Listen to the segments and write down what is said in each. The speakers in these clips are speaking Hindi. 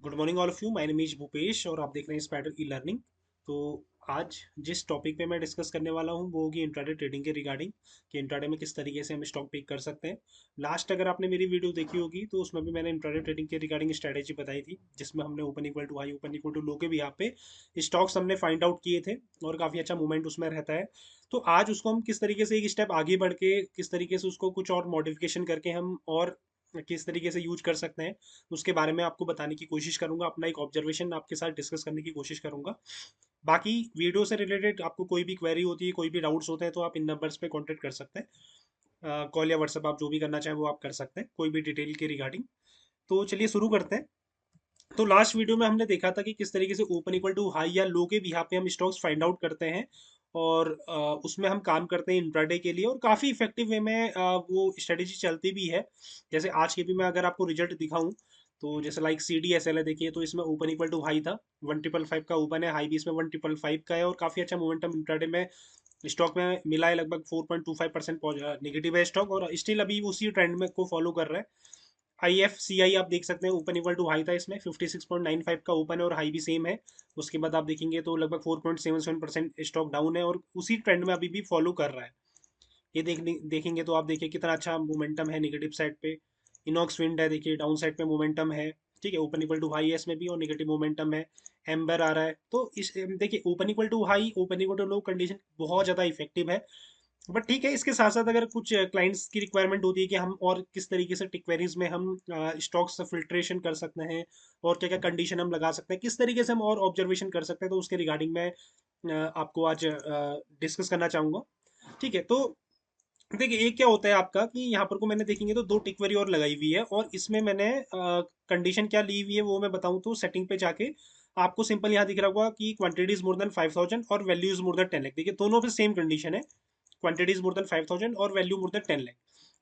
Good morning all of you. My name is Bhupesh और आप देख रहे हैं स्पाइडर ई लर्निंग। तो आज जिस टॉपिक पे मैं डिस्कस करने वाला हूँ वो होगी इंट्राडे ट्रेडिंग के रिगार्डिंग कि इंट्राडे में किस तरीके से हम स्टॉक पिक कर सकते हैं। लास्ट अगर आपने मेरी वीडियो देखी होगी तो उसमें भी मैंने इंट्राडे ट्रेडिंग के रिगार्डिंग स्ट्रेटेजी बताई थी, जिसमें हमने open equal to high open equal to low के भी यहाँ पे स्टॉक्स हमने फाइंड आउट किए थे और काफ़ी अच्छा मूवमेंट उसमें रहता है। तो आज उसको हम किस तरीके से एक स्टेप आगे बढ़ के किस तरीके से उसको कुछ और मॉडिफिकेशन करके हम और किस तरीके से यूज कर सकते हैं उसके बारे में आपको बताने की कोशिश करूंगा। अपना एक ऑब्जर्वेशन आपके साथ डिस्कस करने की कोशिश करूंगा। बाकी वीडियो से रिलेटेड आपको कोई भी क्वेरी होती है, कोई भी डाउट्स होते हैं तो आप इन नंबर्स पे कांटेक्ट कर सकते हैं। कॉल या व्हाट्सएप आप जो भी करना चाहें वो आप कर सकते हैं कोई भी डिटेल के रिगार्डिंग। तो चलिए शुरू करते हैं। तो लास्ट वीडियो में हमने देखा था कि किस तरीके से ओपन इक्वल टू हाई या लो के भी यहाँ पे हम स्टॉक्स फाइंड आउट करते हैं और उसमें हम काम करते हैं इंट्राडे के लिए और काफ़ी इफेक्टिव वे में वो स्ट्रेटेजी चलती भी है। जैसे आज के भी मैं अगर आपको रिजल्ट दिखाऊं तो जैसे like C D S L है, देखिए तो इसमें ओपन इक्वल टू हाई था 1,555 का ओपन है, हाई भी इसमें 1,555 का है और काफ़ी अच्छा मोमेंटम इंट्राडे में स्टॉक में मिला है। लगभग 4.25% नेगेटिव है स्टॉक और स्टिल अभी उसी ट्रेंड में को फॉलो कर रहा है। आई एफ सी आई आप देख सकते हैं ओपन इक्वल टू हाई था इसमें 56.95 का ओपन है और हाई भी सेम है। उसके बाद आप देखेंगे तो लगभग 4.77% स्टॉक डाउन है और उसी ट्रेंड में अभी भी फॉलो कर रहा है। ये देखेंगे तो आप देखिए कितना अच्छा मोमेंटम है नेगेटिव साइड पे। इनॉक्स विंड है, देखिए डाउन साइड पे मोमेंटम है। ठीक है, ओपन इक्वल टू हाई है इसमें भी और नेगेटिव मोमेंटम है। एम्बर आ रहा है तो इस देखिए open equal to high open equal to low condition बहुत ज़्यादा इफेक्टिव है। बट ठीक है, इसके साथ साथ अगर कुछ क्लाइंट्स की रिक्वायरमेंट होती है कि हम और किस तरीके से टिक क्वेरीज में हम स्टॉक्स फिल्ट्रेशन कर सकते हैं और क्या क्या कंडीशन हम लगा सकते हैं, किस तरीके से हम और ऑब्जर्वेशन कर सकते हैं, तो उसके रिगार्डिंग मैं आपको आज डिस्कस करना चाहूँगा। ठीक है, तो देखिए एक क्या होता है आपका कि यहाँ पर को मैंने देखेंगे तो दो टिक क्वेरी और लगाई हुई है और इसमें मैंने कंडीशन क्या ली हुई है वो मैं बताऊँ तो सेटिंग पे जाके आपको सिंपल यहाँ दिख रहा होगा कि क्वांटिटी इज मोर देन 5,000 और value is more than 10 lakh. देखिए दोनों पे सेम कंडीशन है, क्वांटिटी इज मोर देन 5,000 और वैल्यू मोर देन 10 लाख।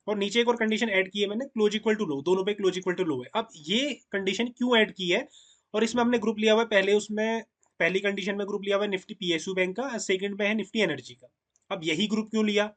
और नीचे एक और कंडीशन ऐड की है मैंने, क्लोज इक्वल टू लो, दोनों पे क्लोज इक्वल टू लो है। अब ये कंडीशन क्यों ऐड की है और इसमें हमने ग्रुप लिया हुआ है पहले, उसमें पहली कंडीशन में ग्रुप लिया हुआ है निफ्टी पीएसयू बैंक का, सेकंड में है निफ्टी एनर्जी का। अब यही ग्रुप क्यों लिया?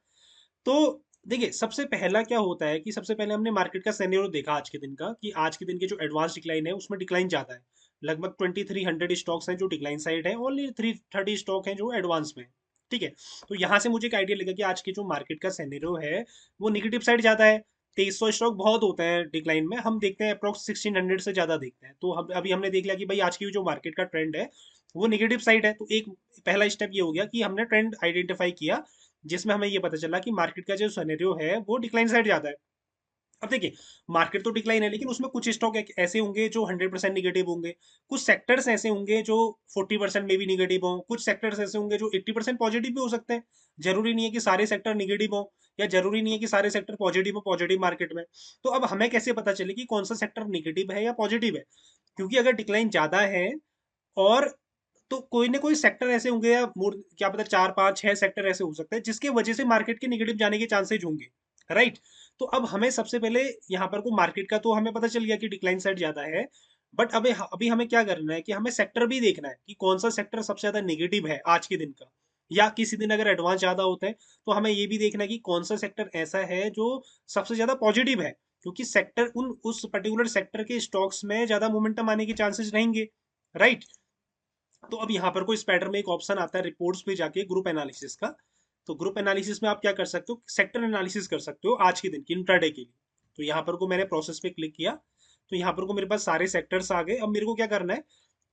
तो देखिए सबसे पहला क्या होता है कि सबसे पहले हमने मार्केट का सिनेरियो देखा आज के दिन का कि आज के दिन के जो एडवांस डिक्लाइन है उसमें डिक्लाइन ज़्यादा है। लगभग 2,300 स्टॉक्स हैं जो डिक्लाइन साइड है, ओनली 330 स्टॉक हैं जो एडवांस में है। ठीक है, तो यहाँ से मुझे एक आइडिया लगा कि आज के जो मार्केट का सिनेरियो है वो निगेटिव साइड ज़्यादा है। 2,300 स्टॉक बहुत होते हैं डिक्लाइन में, हम देखते हैं अप्रॉक्स 1,600 से ज़्यादा देखते हैं। तो हम अभी हमने देख लिया कि भाई आज की जो मार्केट का ट्रेंड है वो निगेटिव साइड है। तो एक पहला स्टेप ये हो गया कि हमने ट्रेंड आइडेंटिफाई किया जिसमें हमें ये पता चला कि मार्केट का जो सिनेरियो है वो डिक्लाइन साइड जाता है। अब देखिए मार्केट तो डिक्लाइन है लेकिन उसमें कुछ स्टॉक ऐसे होंगे जो 100% निगेटिव होंगे, कुछ सेक्टर्स ऐसे होंगे जो 40% में भी निगेटिव हों, कुछ सेक्टर्स ऐसे होंगे जो 80% पॉजिटिव भी हो सकते हैं। जरूरी नहीं है कि सारे सेक्टर निगेटिव हो या जरूरी नहीं है कि सारे सेक्टर पॉजिटिव हो पॉजिटिव मार्केट में। तो अब हमें कैसे पता चले कि कौन सा सेक्टर निगेटिव है या पॉजिटिव है? क्योंकि अगर डिक्लाइन ज्यादा है और तो कोई ना कोई सेक्टर ऐसे होंगे या क्या पता 4 5 6 सेक्टर ऐसे हो सकते हैं जिसके वजह से मार्केट के निगेटिव जाने के चांसेज होंगे। राइट, तो अब हमें सबसे पहले यहाँ पर को मार्केट का तो हमें पता चल गया कि डिक्लाइन साइड ज्यादा है। बट अभी अभी हमें क्या करना है कि हमें सेक्टर भी देखना है कि कौन सा सेक्टर सबसे ज्यादा निगेटिव है आज के दिन का, या किसी दिन अगर एडवांस ज्यादा होते हैं तो हमें ये भी देखना है कि कौन सा सेक्टर ऐसा है जो सबसे ज्यादा पॉजिटिव है। क्योंकि सेक्टर उस पर्टिकुलर सेक्टर के स्टॉक्स में ज्यादा मोमेंटम आने के चांसेस रहेंगे। राइट, तो अब यहाँ पर कोई स्पाइडर में एक ऑप्शन आता है रिपोर्ट्स पे जाके ग्रुप एनालिसिस का। तो ग्रुप एनालिसिस में आप क्या कर सकते हो, सेक्टर एनालिसिस कर सकते हो आज के दिन की इंट्राडे के लिए। तो यहाँ पर को मैंने प्रोसेस पे क्लिक किया तो यहाँ पर को मेरे पास सारे सेक्टर्स आ गए। अब मेरे को क्या करना है,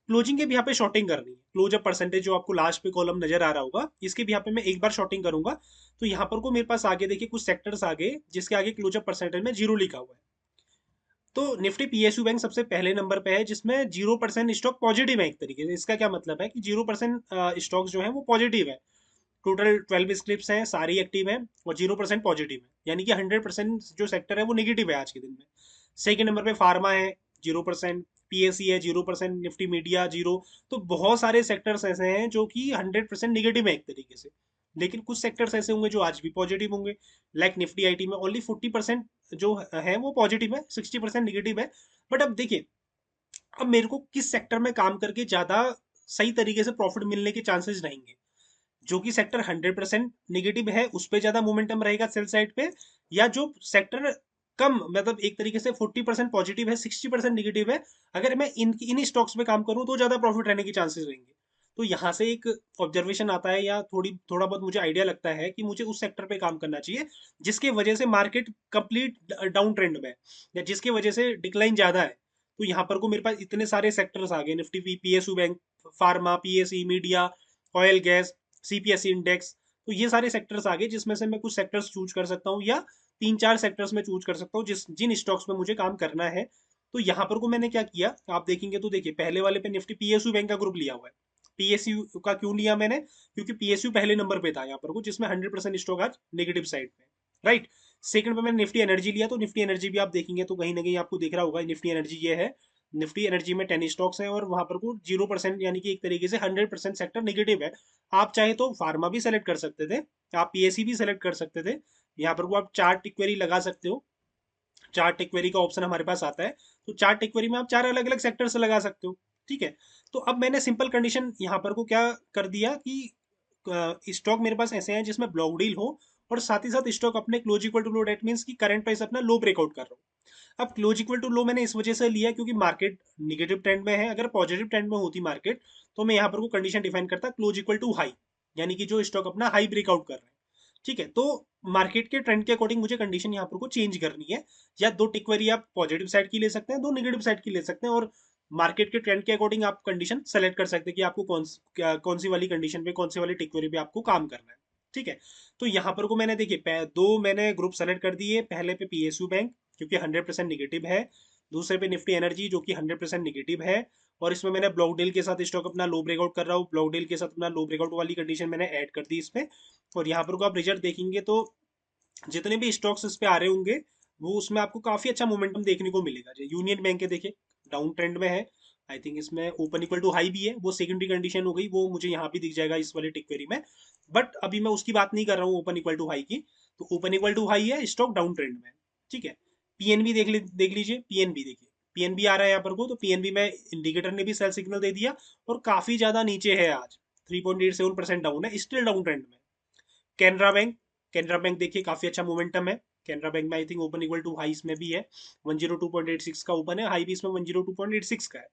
क्लोजिंग के भी यहाँ पे शॉर्टिंग करनी है। क्लोज अप परसेंटेज जो आपको लास्ट पे कॉलम नजर आ रहा होगा इसके भी यहाँ पे मैं एक बार शॉर्टिंग करूंगा। तो यहाँ पर को मेरे पास आगे देखिए कुछ सेक्टर्स आगे जिसके आगे क्लोज अप परसेंटेज में जीरो लिखा हुआ है। तो निफ्टी पीएसयू बैंक सबसे पहले नंबर पे है जिसमें 0% स्टॉक पॉजिटिव है। एक तरीके से इसका क्या मतलब है कि 0% स्टॉक्स जो है वो पॉजिटिव है। टोटल 12 स्क्रिप्ट हैं, सारी एक्टिव हैं और 0% पॉजिटिव है, यानी कि 100% जो सेक्टर है वो निगेटिव है आज के दिन में। सेकेंड नंबर पे फार्मा है 0%, पीएससी है 0%, निफ्टी मीडिया जीरो। तो बहुत सारे सेक्टर्स ऐसे हैं जो कि 100% निगेटिव है एक तरीके से। लेकिन कुछ सेक्टर्स ऐसे होंगे जो आज भी पॉजिटिव होंगे। लाइक निफ्टी आईटी में ओनली 40% जो है वो पॉजिटिव है, 60% निगेटिव है। बट अब देखिए, अब मेरे को किस सेक्टर में काम करके ज्यादा सही तरीके से प्रॉफिट मिलने के चांसेस रहेंगे। जो कि सेक्टर 100% निगेटिव है उस पर ज्यादा मोमेंटम रहेगा सेल साइड पे, या जो सेक्टर कम, मतलब एक तरीके से 40% पॉजिटिव है, 60% निगेटिव है, अगर मैं इन स्टॉक्स पे काम करूं तो ज्यादा प्रॉफिट रहने के चांसेस रहेंगे। तो यहाँ से एक ऑब्जर्वेशन आता है या थोड़ा बहुत मुझे आइडिया लगता है कि मुझे उस सेक्टर पे काम करना चाहिए जिसके वजह से मार्केट कंप्लीट डाउन ट्रेंड में है, या जिसकी वजह से डिक्लाइन ज्यादा है। तो यहाँ पर को मेरे पास इतने सारे सेक्टर्स आ गए, Nifty PSU bank, pharma, PSE, media, oil gas, CPSE index. तो ये सारे सेक्टर्स आ गए जिसमें से मैं कुछ सेक्टर्स चूज कर सकता हूँ, या 3-4 सेक्टर्स में चूज कर सकता हूँ जिन स्टॉक्स में मुझे काम करना है। तो यहाँ पर को मैंने क्या किया, आप देखेंगे तो देखिए पहले वाले पे निफ्टी पीएसयू बैंक का ग्रुप लिया हुआ है। पीएसयू का क्यों लिया मैंने, क्योंकि पीएसयू पहले नंबर पे था यहाँ पर को, जिसमें 100% स्टॉक आज नेगेटिव साइड पे, राइट। सेकंड पे मैंने निफ्टी एनर्जी लिया, तो निफ्टी एनर्जी भी आप देखेंगे तो कहीं ना कहीं आपको दिख रहा होगा निफ्टी एनर्जी ये है। निफ्टी एनर्जी में 10 स्टॉक्स हैं और वहां पर को 0%, यानी कि एक तरीके से 100% सेक्टर नेगेटिव है। आप चाहे तो फार्मा भी सेलेक्ट कर सकते थे, आप पीएससी भी सेलेक्ट कर सकते थे। यहाँ पर को आप चार्ट इक्वेरी लगा सकते हो, चार्ट इक्वेरी का ऑप्शन हमारे पास आता है। तो चार्ट इक्वेरी में आप 4 अलग अलग सेक्टर से लगा सकते हो, ठीक है। तो अब मैंने सिंपल कंडीशन यहाँ पर को क्या कर दिया कि स्टॉक मेरे पास ऐसे हैं जिसमें ब्लॉक डील हो, और साथ ही साथ स्टॉक अपने close equal to low, that means की करंट प्राइस अपना लो ब्रेकआउट कर रहा हूँ। अब क्लोज इक्वल टू लो मैंने इस वजह से लिया क्योंकि मार्केट निगेटिव ट्रेंड में है। अगर पॉजिटिव ट्रेंड में होती मार्केट तो मैं यहाँ पर को कंडीशन डिफाइन करता क्लोज इक्वल टू हाई, यानी कि जो स्टॉक अपना हाई ब्रेकआउट कर रहे हैं, ठीक है। तो मार्केट के ट्रेंड के अकॉर्डिंग मुझे कंडीशन यहाँ पर को चेंज करनी है, या दो टिकवरी आप पॉजिटिव साइड की ले सकते हैं, दो नेगेटिव साइड की ले सकते हैं, और मार्केट के ट्रेंड के अकॉर्डिंग आप कंडीशन सेलेक्ट कर सकते हैं कि आपको कौन सी वाली कंडीशन पे, कौन सी वाली टिकवरी पे आपको काम करना है, ठीक है। तो यहाँ पर को मैंने देखिए दो मैंने ग्रुप सेलेक्ट कर दिए। पहले पे पीएसयू बैंक क्योंकि 100% निगेटिव है, दूसरे पे निफ्टी एनर्जी जो कि 100% निगेटिव है, और इसमें मैंने ब्लॉक डील के साथ स्टॉक अपना लो ब्रेकआउट कर रहा हूँ, ब्लॉक डील के साथ अपना लो ब्रेकआउट वाली कंडीशन मैंने ऐड कर दी इसमें। और यहाँ पर को आप रिजल्ट देखेंगे तो जितने भी स्टॉक्स इस पे आ रहे होंगे वो उसमें आपको काफी अच्छा मोमेंटम देखने को मिलेगा। जो यूनियन बैंक है देखिए डाउन ट्रेंड में है, आई थिंक इसमें ओपन इक्वल टू हाई भी है, वो सेकेंडरी कंडीशन हो गई, वो मुझे यहाँ भी दिख जाएगा इस वाले टिक क्वेरी में। बट अभी मैं उसकी बात नहीं कर रहा हूँ ओपन इक्वल टू हाई की। तो ओपन इक्वल टू हाई है, स्टॉक डाउन ट्रेंड में है, ठीक है। पीएनबी देख लीजिए, पीएनबी देखिए, पीएनबी आ रहा है यहाँ पर को, तो पीएनबी में इंडिकेटर ने भी सेल सिग्नल दे दिया और काफी ज्यादा नीचे है आज, 3.87% डाउन है, स्टिल डाउन ट्रेंड में। कैनरा बैंक, कैनरा बैंक देखिए काफी अच्छा मोमेंटम है। कैनरा बैंक में I think open equal to high इसमें भी है, 102.86 का ओपन है, हाई भी इसमें 102.86 का है।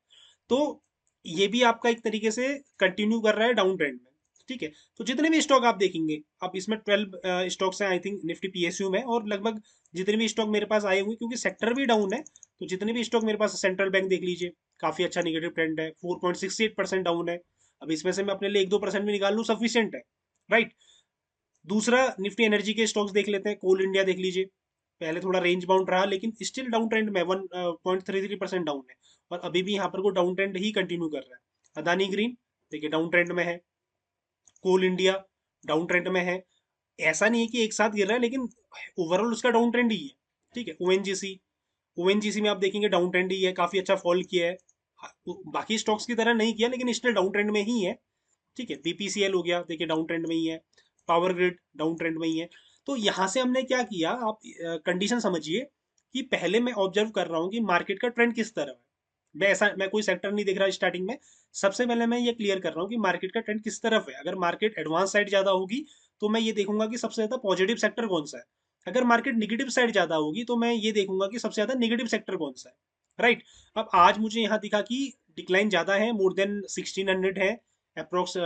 तो ये भी आपका एक तरीके से कंटिन्यू कर रहा है डाउन ट्रेंड में, ठीक है। तो जितने भी स्टॉक आप देखेंगे, अब इसमें 12 स्टॉक्स हैं आई थिंक निफ्टी पीएसयू में, और लगभग जितने भी स्टॉक मेरे पास आए हुए क्योंकि सेक्टर भी डाउन है, तो जितने भी स्टॉक मेरे पास, सेंट्रल बैंक देख लीजिए काफी अच्छा निगेटिव ट्रेंड है, 4.68% डाउन है। अब इसमें से मैं अपने लिए 1-2% भी निकाल लूँ सफिशियंट है, राइट। दूसरा निफ्टी एनर्जी के स्टॉक्स देख लेते हैं, कोल इंडिया देख लीजिए, पहले थोड़ा रेंज बाउंड रहा लेकिन स्टिल डाउन ट्रेंड में 1.33% डाउन है, और अभी भी यहाँ पर को डाउन ट्रेंड ही कंटिन्यू कर रहा है। अदानी ग्रीन देखिए डाउन ट्रेंड में है, कोल इंडिया डाउन ट्रेंड में है। ऐसा नहीं है कि एक साथ गिर रहा है, लेकिन ओवरऑल उसका डाउन ट्रेंड ही है, ठीक है। ओएनजीसी, ओएनजीसी में आप देखेंगे डाउन ट्रेंड ही है, काफी अच्छा फॉल किया है। बाकी स्टॉक्स की तरह नहीं किया लेकिन स्टिल डाउन ट्रेंड में ही है, ठीक है। बीपीसीएल हो गया देखिए डाउन ट्रेंड में ही है, पावर ग्रिड डाउन ट्रेंड में ही है। तो यहां से हमने क्या किया, आप कंडीशन समझिए कि पहले मैं ऑब्जर्व कर रहा हूँ कि मार्केट का ट्रेंड किस तरह है। मैं कोई सेक्टर नहीं देख रहा स्टार्टिंग में, सबसे पहले मैं ये क्लियर कर रहा हूँ कि मार्केट का ट्रेंड किस तरफ है। अगर मार्केट एडवांस साइड ज्यादा होगी तो मैं ये देखूंगा कि सबसे ज्यादा पॉजिटिव सेक्टर कौन सा है। अगर मार्केट निगेटिव साइड ज्यादा होगी तो मैं ये देखूंगा कि सबसे ज्यादा निगेटिव सेक्टर कौन सा है, राइट। अब आज मुझे यहाँ दिखा कि डिक्लाइन ज्यादा है, मोर देन 1600 है, अप्रोक्स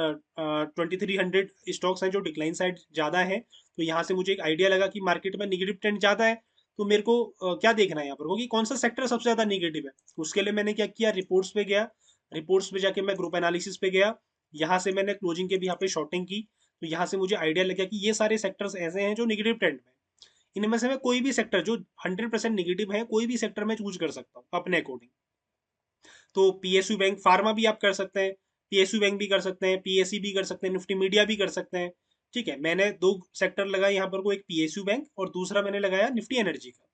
2300 स्टॉक्स हैं जो डिक्लाइन साइड ज़्यादा है। तो यहाँ से मुझे एक आइडिया लगा कि मार्केट में निगेटिव ट्रेंड ज़्यादा है। तो मेरे को क्या देखना है यहाँ पर कि कौन सा सेक्टर सबसे ज़्यादा निगेटिव है। उसके लिए मैंने क्या किया, रिपोर्ट्स पे गया, रिपोर्ट्स पे जाके मैं ग्रुप एनालिसिस पे गया, यहाँ से मैंने क्लोजिंग के भी यहाँ पे शॉर्टिंग की। तो यहाँ से मुझे आइडिया लगा कि ये सारे सेक्टर्स ऐसे हैं जो निगेटिव ट्रेंड में, इनमें से मैं कोई भी सेक्टर जो 100% निगेटिव है, कोई भी सेक्टर में चूज कर सकता हूँ अपने अकॉर्डिंग। तो पीएसयू बैंक, फार्मा भी आप कर सकते हैं, पीएसयू बैंक भी कर सकते हैं, पीएससी भी कर सकते हैं, निफ्टी मीडिया भी कर सकते हैं, ठीक है। मैंने दो सेक्टर लगाए यहाँ पर को, एक पीएसयू बैंक और दूसरा मैंने लगाया निफ्टी एनर्जी का।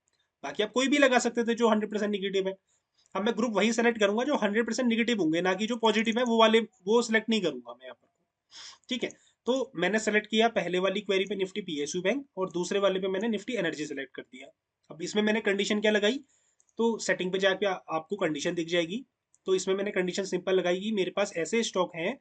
बाकी आप कोई भी लगा सकते थे जो 100% निगेटिव है। अब मैं ग्रुप वही सेलेक्ट करूंगा जो 100% निगेटिव होंगे, ना कि जो पॉजिटिव है वो वाले, वो सिलेक्ट नहीं करूंगा मैं यहाँ पर, ठीक है। तो मैंने सेलेक्ट किया पहले वाली क्वेरी पे निफ्टी पीएसयू बैंक, और दूसरे वाले पे मैंने निफ्टी एनर्जी सेलेक्ट कर दिया। अब इसमें मैंने कंडीशन क्या लगाई, तो सेटिंग पे जाके आपको कंडीशन दिख जाएगी। तो इसमें मैंने कंडीशन सिंपल लगाई कि मेरे पास ऐसे स्टॉक हैं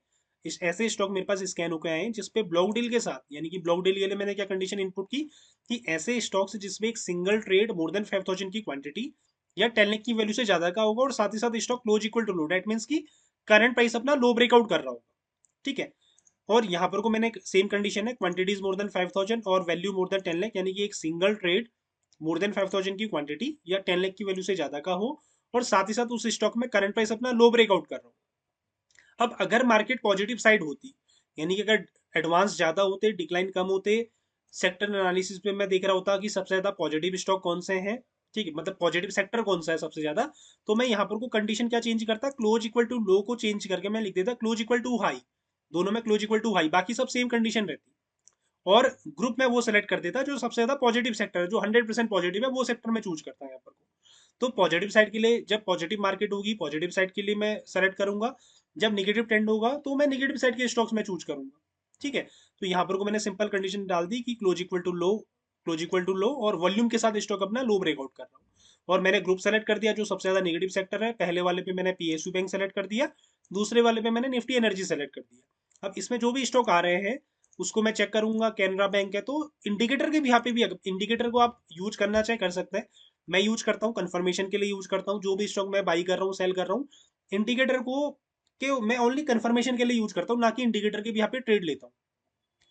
इस ऐसे स्टॉक मेरे पास स्कैन होकर आए हैं जिसपे ब्लॉक डील के साथ, यानी कि ब्लॉक डील के लिए मैंने क्या कंडीशन इनपुट की कि ऐसे स्टॉक्स जिसमें एक सिंगल ट्रेड मोर देन 5,000 की क्वांटिटी या 10 लाख की वैल्यू से ज्यादा का होगा और साथ ही साथ stock close equal to low, that means की करंट प्राइस अपना लो ब्रेकआउट कर रहा होगा। ठीक है। और यहाँ पर को मैंने सेम कंडीशन है, क्वांटिटीज मोर देन 5,000 और वैल्यू मोर देन 10 लाख, यानी कि एक सिंगल ट्रेड मोर देन 5,000 की क्वांटिटी या 10 लाख की वैल्यू से ज्यादा का हो और साथ ही साथ उस स्टॉक में करंट प्राइस अपना लो ब्रेकआउट कर रहा हो। अब अगर मार्केट पॉजिटिव साइड होती, यानी कि अगर एडवांस ज्यादा होते, डिक्लाइन कम होते, सेक्टर एनालिसिस में मैं देख रहा होता कि सबसे ज्यादा पॉजिटिव स्टॉक कौन से हैं, ठीक है, मतलब पॉजिटिव सेक्टर कौन सा है सबसे ज्यादा, तो मैं यहाँ पर को कंडीशन क्या चेंज करता, क्लोज इक्वल टू लो को चेंज करके मैं लिख देता क्लोज इक्वल टू हाई, दोनों में क्लोज इक्वल टू हाई, बाकी सब सेम कंडीशन रहती। और ग्रुप में वो सेलेक्ट कर देता जो सबसे ज्यादा पॉजिटिव सेक्टर है, जो 100% पॉजिटिव है, वो सेक्टर में चूज करता है यहाँ पर। तो पॉजिटिव साइड के लिए, जब पॉजिटिव मार्केट होगी पॉजिटिव साइड के लिए मैं सेलेक्ट करूंगा, जब निगेटिव ट्रेंड होगा तो मैं निगेटिव साइड के स्टॉक्स में चूज करूंगा। ठीक है। तो यहाँ पर को मैंने सिंपल कंडीशन डाल दी कि close equal to low, close equal to low और वॉल्यूम के साथ स्टॉक अपना लो ब्रेकआउट कर रहा हूँ। और मैंने ग्रुप सेलेक्ट कर दिया जो सबसे ज्यादा नेगेटिव सेक्टर है, पहले वाले पे मैंने पीएसयू बैंक सेलेक्ट कर दिया, दूसरे वाले पे मैंने निफ्टी एनर्जी सेलेक्ट कर दिया। अब इसमें जो भी स्टॉक आ रहे हैं उसको मैं चेक करूंगा, कैनरा बैंक है तो इंडिकेटर के भी यहाँ पे भी, इंडिकेटर को आप यूज करना चाहे कर सकते हैं, मैं यूज करता हूँ कंफर्मेशन के लिए यूज करता हूँ, जो भी स्टॉक मैं बाई कर रहा हूँ सेल कर रहा हूँ इंडिकेटर को के मैं ओनली कंफर्मेशन के लिए यूज करता हूँ, ना कि इंडिकेटर के भी यहाँ पे ट्रेड लेता हूँ।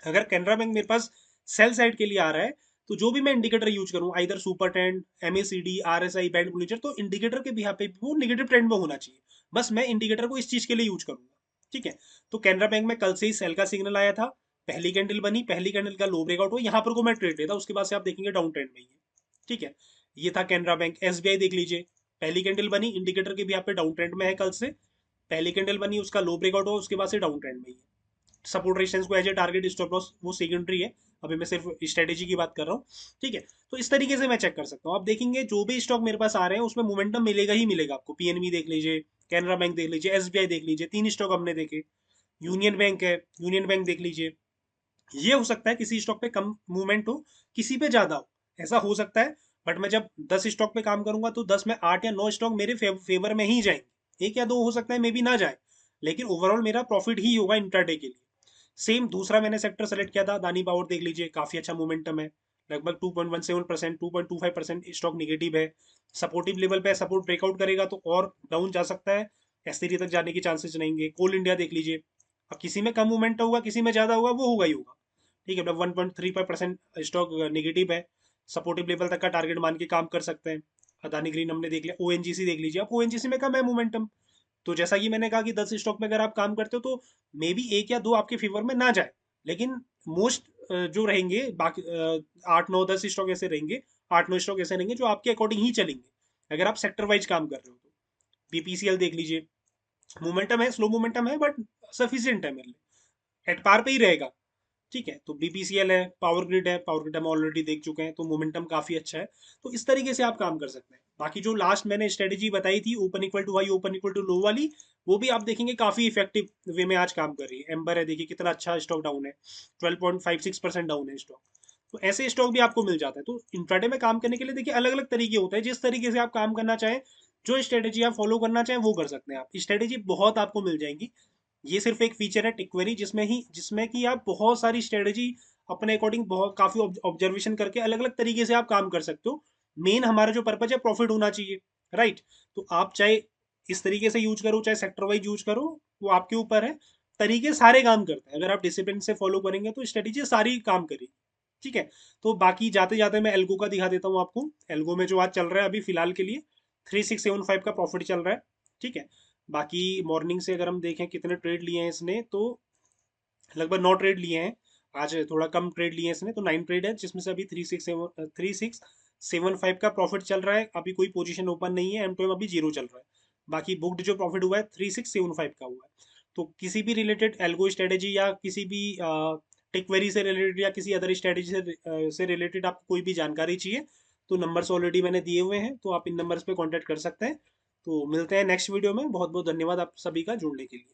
अगर कैनरा बैंक मेरे पास सेल साइड के लिए आ रहा है तो जो भी मैं इंडिकेटर यूज करूँ, either super trend, MACD, RSI, band Bollinger, तो इंडिकेटर के भी यहाँ पे वो निगेटिव ट्रेंड में होना चाहिए, बस मैं इंडिकेटर को इस चीज के लिए यूज करूंगा। ठीक है। तो कैनरा बैंक में कल से ही सेल का सिग्नल आया था, पहली कैंडल बनी, पहली कैंडल का लो ब्रेकआउट हुआ, यहाँ पर को मैं ट्रेड लेता, उसके बाद से आप देखेंगे डाउन ट्रेंड में ही है। ठीक है। ये था कैनरा बैंक। एसबीआई देख लीजिए, पहली कैंडल बनी, इंडिकेटर के भी यहाँ पे डाउन ट्रेंड में है, कल से पहली कैंडल बनी, उसका लो ब्रेकआउट हुआ, उसके बाद से डाउन ट्रेंड में ही है। सपोर्ट रेजिस्टेंस को as a target, stop loss वो सेकेंडरी है, अभी मैं सिर्फ स्ट्रेटेजी की बात कर रहा हूँ। ठीक है। तो इस तरीके से मैं चेक कर सकता हूँ। आप देखेंगे जो भी स्टॉक मेरे पास आ रहे हैं उसमें मोमेंटम मिलेगा ही मिलेगा आपको, पीएनबी देख लीजिए, कैनरा बैंक देख लीजिए, एसबीआई देख लीजिए, तीन स्टॉक हमने देखे, यूनियन बैंक है, यूनियन बैंक देख लीजिए। ये हो सकता है किसी स्टॉक पे कम मूवमेंट हो, किसी पे ज्यादा हो, ऐसा हो सकता है। बट मैं जब 10 स्टॉक पे काम करूंगा तो 10 में 8 या 9 स्टॉक मेरे फेवर में ही जाएंगे, एक या दो हो सकता है मे भी ना जाए, लेकिन ओवरऑल मेरा प्रॉफिट ही होगा इंट्राडे के लिए। सेम दूसरा मैंने सेक्टर सेलेक्ट किया था दानी पावर, देख लीजिए काफी अच्छा मोमेंटम है, लगभग 2.17%, 2.25% स्टॉक निगेटिव है, सपोर्टिव लेवल पे, सपोर्ट ब्रेकआउट करेगा तो और डाउन जा सकता है, एस3 तक जाने के चांसेस रहेंगे। कोल इंडिया देख लीजिए, अब किसी में कम मूवमेंट होगा, किसी में ज्यादा होगा, वो होगा ही होगा। ठीक है, मतलब 1.35% स्टॉक निगेटिव है, सपोर्टिव लेवल तक का टारगेट मान के काम कर सकते हैं। अदानी ग्रीन हमने देख लिया, ओएनजीसी देख लीजिए, अब ओएनजीसी में कम है मोमेंटम, तो जैसा कि मैंने कहा कि 10 स्टॉक में अगर आप काम करते हो तो मे बी एक या दो आपके फेवर में ना जाए, लेकिन मोस्ट जो रहेंगे बाकी 8 9 10 स्टॉक ऐसे रहेंगे, 8 9 स्टॉक ऐसे रहेंगे जो आपके अकॉर्डिंग ही चलेंगे अगर आप सेक्टर वाइज काम कर रहे हो तो। बीपीसीएल देख लीजिए, मोमेंटम है, स्लो मोमेंटम है बट सफिशियंट है मेरे लिए, एट पार पे ही रहेगा। ठीक है। तो बीपीसीएल है, पावर ग्रिड है, पावर ग्रिड हम ऑलरेडी देख चुके हैं, तो मोमेंटम काफी अच्छा है। तो इस तरीके से आप काम कर सकते हैं। बाकी जो लास्ट मैंने स्ट्रेटेजी बताई थी, open equal to high, open equal to low वाली, वो भी आप देखेंगे काफी इफेक्टिव वे में आज काम कर रही है। एम्बर है, देखिए कितना अच्छा स्टॉक डाउन है, 12.56% डाउन है स्टॉक। तो ऐसे स्टॉक भी आपको मिल जाता है। तो इंट्राडे में काम करने के लिए देखिए अलग अलग तरीके होते हैं, जिस तरीके से आप काम करना चाहें, जो स्ट्रेटेजी आप फॉलो करना चाहें वो कर सकते हैं। आप स्ट्रेटेजी बहुत आपको मिल जाएंगी, ये सिर्फ एक फीचर है टिक्वेरी, जिसमें कि आप बहुत सारी स्ट्रेटेजी अपने अकॉर्डिंग बहुत काफी ऑब्जर्वेशन करके अलग अलग तरीके से आप काम कर सकते हो। मेन हमारा जो पर्पज है प्रॉफिट होना चाहिए, राइट। तो आप चाहे इस तरीके से यूज करो, चाहे सेक्टर वाइज यूज करो, वो आपके ऊपर है। तरीके सारे काम करते हैं, अगर आप डिसिप्लिन से फॉलो करेंगे तो स्ट्रेटेजी सारी काम करेगी। ठीक है। तो बाकी जाते जाते मैं एल्गो का दिखा देता हूँ आपको। एल्गो में जो आज चल रहा है अभी फिलहाल के लिए 3675 का प्रॉफिट चल रहा है। ठीक है। बाकी मॉर्निंग से अगर हम देखें कितने ट्रेड लिए हैं इसने, तो लगभग 9 ट्रेड लिए हैं। आज थोड़ा कम ट्रेड लिए हैं इसने, तो 9 ट्रेड है, जिसमें से अभी 3675 का प्रॉफिट चल रहा है। अभी कोई पोजीशन ओपन नहीं है, एम अभी जीरो चल रहा है। बाकी बुक्ड जो प्रॉफिट हुआ है 3675 का हुआ है। तो किसी भी रिलेटेड एल्गो स्ट्रेटेजी या किसी भी टिकवेरी से रिलेटेड या किसी अदर स्ट्रेटेजी से रिलेटेड आपको कोई भी जानकारी चाहिए तो नंबर्स ऑलरेडी मैंने दिए हुए हैं, तो आप इन नंबर्स पे कांटेक्ट कर सकते हैं। तो मिलते हैं नेक्स्ट वीडियो में। बहुत बहुत धन्यवाद आप सभी का जुड़ने के लिए।